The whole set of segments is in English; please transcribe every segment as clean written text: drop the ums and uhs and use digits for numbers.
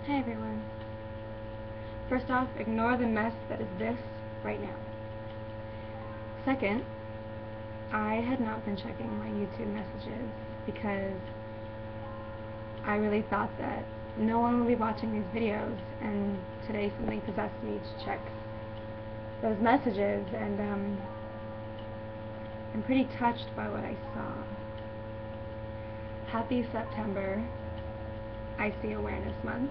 Hey everyone. First off, ignore the mess that is this right now. Second, I had not been checking my YouTube messages because I really thought that no one would be watching these videos, and today something possessed me to check those messages, and I'm pretty touched by what I saw. Happy September, IC Awareness Month.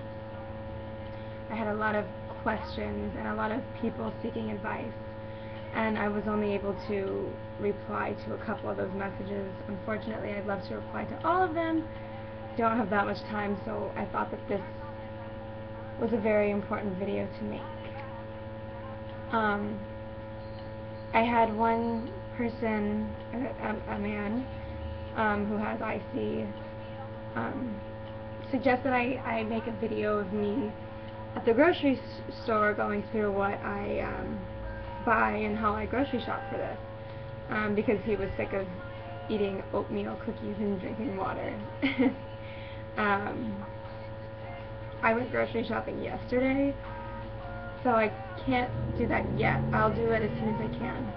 I had a lot of questions and a lot of people seeking advice, and I was only able to reply to a couple of those messages. Unfortunately, I'd love to reply to all of them. Don't have that much time, so I thought that this was a very important video to make. I had one person, a man, who has IC, suggest that I make a video of me at the grocery store going through what I buy and how I grocery shop for this, because he was sick of eating oatmeal cookies and drinking water. I went grocery shopping yesterday, so I can't do that yet. I'll do it as soon as I can.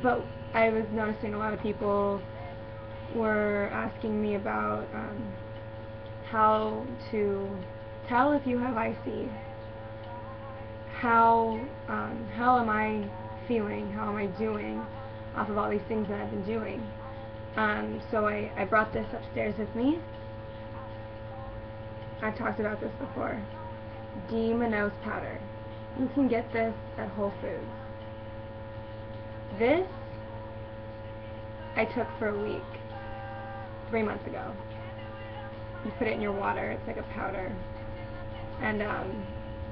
But I was noticing a lot of people were asking me about how to tell if you have IC. How am I feeling? How am I doing off of all these things that I've been doing? So I brought this upstairs with me. I've talked about this before. D-Manose powder. You can get this at Whole Foods. This I took for a week 3 months ago. You put it in your water. It's like a powder. And I'll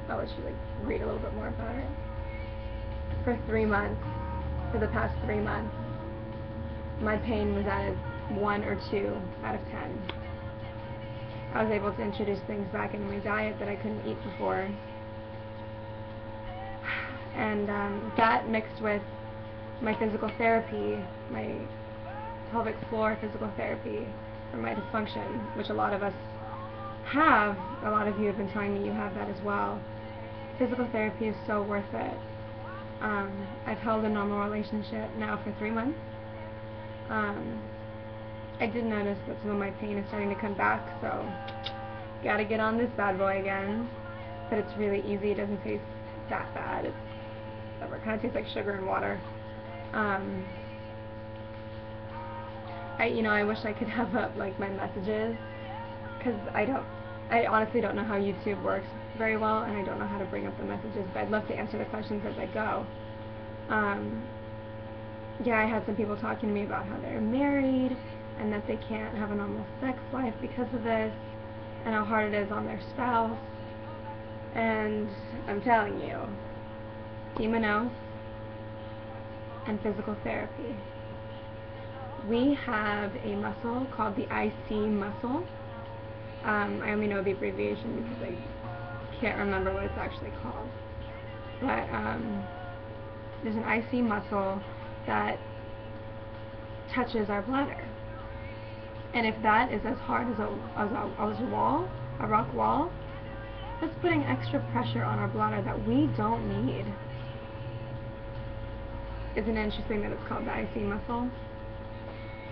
let you read a little bit more about it. For 3 months, for the past 3 months, my pain was at a 1 or 2 out of 10. I was able to introduce things back into my diet that I couldn't eat before. And that mixed with my physical therapy, my pelvic floor physical therapy for my dysfunction, which a lot of us have. A lot of you have been telling me you have that as well. Physical therapy is so worth it. I've held a normal relationship now for 3 months. I did notice that some of my pain is starting to come back, so gotta get on this bad boy again. But it's really easy. It doesn't taste that bad. It kind of tastes like sugar and water. I wish I could have up like my messages, because I honestly don't know how YouTube works very well, and I don't know how to bring up the messages, but I'd love to answer the questions as I go. Yeah, I had some people talking to me about how they're married and that they can't have a normal sex life because of this, and how hard it is on their spouse. And I'm telling you, D-Manose and physical therapy. We have a muscle called the IC muscle. I only know the abbreviation because I can't remember what it's actually called. But there's an IC muscle that touches our bladder. And if that is as hard as a wall, a rock wall, that's putting extra pressure on our bladder that we don't need. Isn't it interesting that it's called the IC muscle?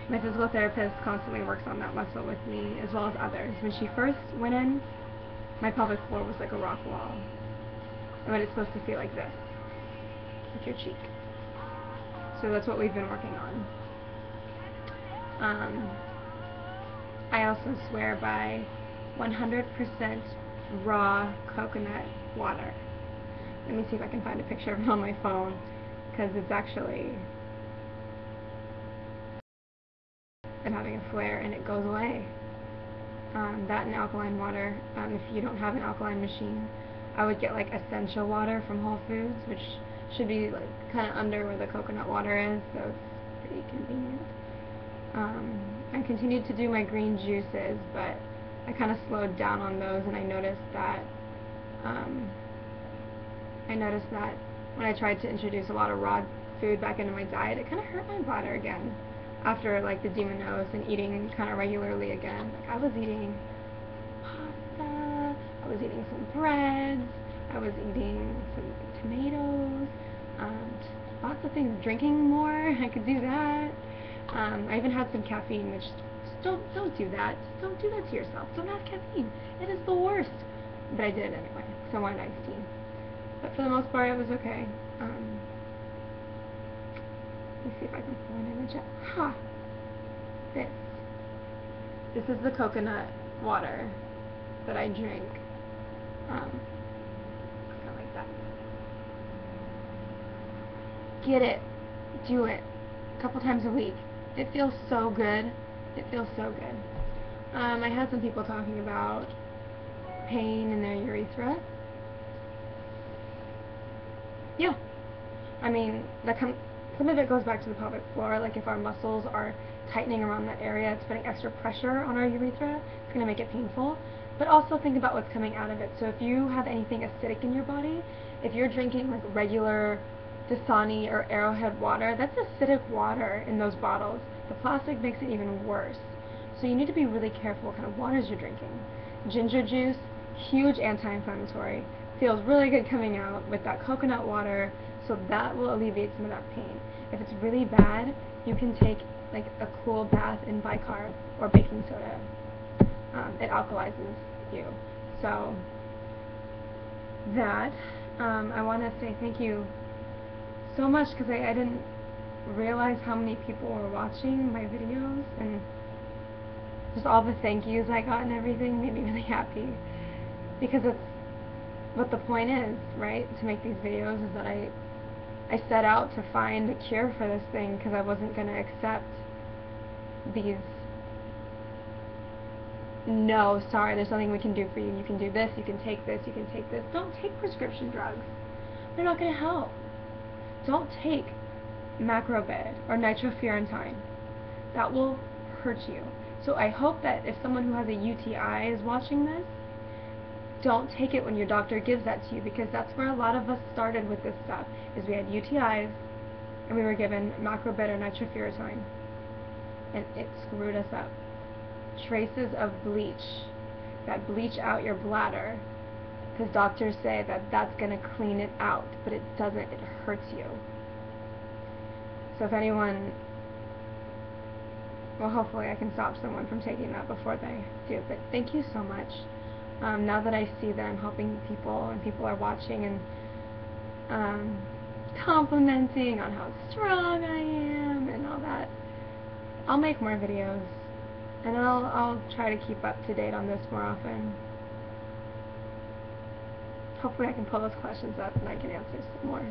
My physical therapist constantly works on that muscle with me, as well as others. When she first went in, my pelvic floor was like a rock wall. But it's supposed to feel like this, like your cheek. So that's what we've been working on. I also swear by 100% raw coconut water. Let me see if I can find a picture of it on my phone, because it's actually I'm having a flare and it goes away. That and alkaline water. If you don't have an alkaline machine, I would get like essential water from Whole Foods, which should be like kind of under where the coconut water is, so it's pretty convenient. I continued to do my green juices, but I kind of slowed down on those, and I noticed that when I tried to introduce a lot of raw food back into my diet, it kind of hurt my bladder again after like the D-Manose and eating kind of regularly again. Like I was eating pizza, I was eating some breads, I was eating some tomatoes, lots of things, drinking more, I could do that. I even had some caffeine, which don't do that. Don't do that to yourself. Don't have caffeine. It is the worst. But I did it anyway, so I wanted iced tea. But for the most part, it was okay. Let me see if I can pull an image up. Ha! This. This is the coconut water that I drink. Kind of like that. Get it. Do it. A couple times a week. It feels so good. It feels so good. I had some people talking about pain in their urethra. Yeah. I mean, some of it goes back to the pelvic floor, like if our muscles are tightening around that area, it's putting extra pressure on our urethra, it's going to make it painful. But also think about what's coming out of it. So if you have anything acidic in your body, if you're drinking like regular Dasani or Arrowhead water, that's acidic water in those bottles. The plastic makes it even worse. So you need to be really careful what kind of waters you're drinking. Ginger juice, huge anti-inflammatory. Feels really good coming out with that coconut water, so that will alleviate some of that pain. If it's really bad, you can take like a cool bath in bicarb or baking soda. It alkalizes you. So that, I want to say thank you so much, because I didn't realize how many people were watching my videos, and just all the thank yous I got and everything made me really happy, because it's what the point is, right? To make these videos is that I set out to find a cure for this thing, because I wasn't going to accept these, no, sorry, there's nothing we can do for you. You can do this, you can take this, you can take this. Don't take prescription drugs. They're not going to help. Don't take macrobid or nitrofurantoin. That will hurt you. So I hope that if someone who has a UTI is watching this, don't take it when your doctor gives that to you, because that's where a lot of us started with this stuff, is we had UTIs and we were given macrobid or nitrofurantoin, and it screwed us up. Traces of bleach that bleach out your bladder, because doctors say that that's going to clean it out, but it doesn't. It hurts you. So if anyone, well, hopefully I can stop someone from taking that before they do. But thank you so much. Now that I see that I'm helping people and people are watching and complimenting on how strong I am and all that, I'll make more videos, and I'll try to keep up to date on this more often. Hopefully I can pull those questions up and I can answer some more.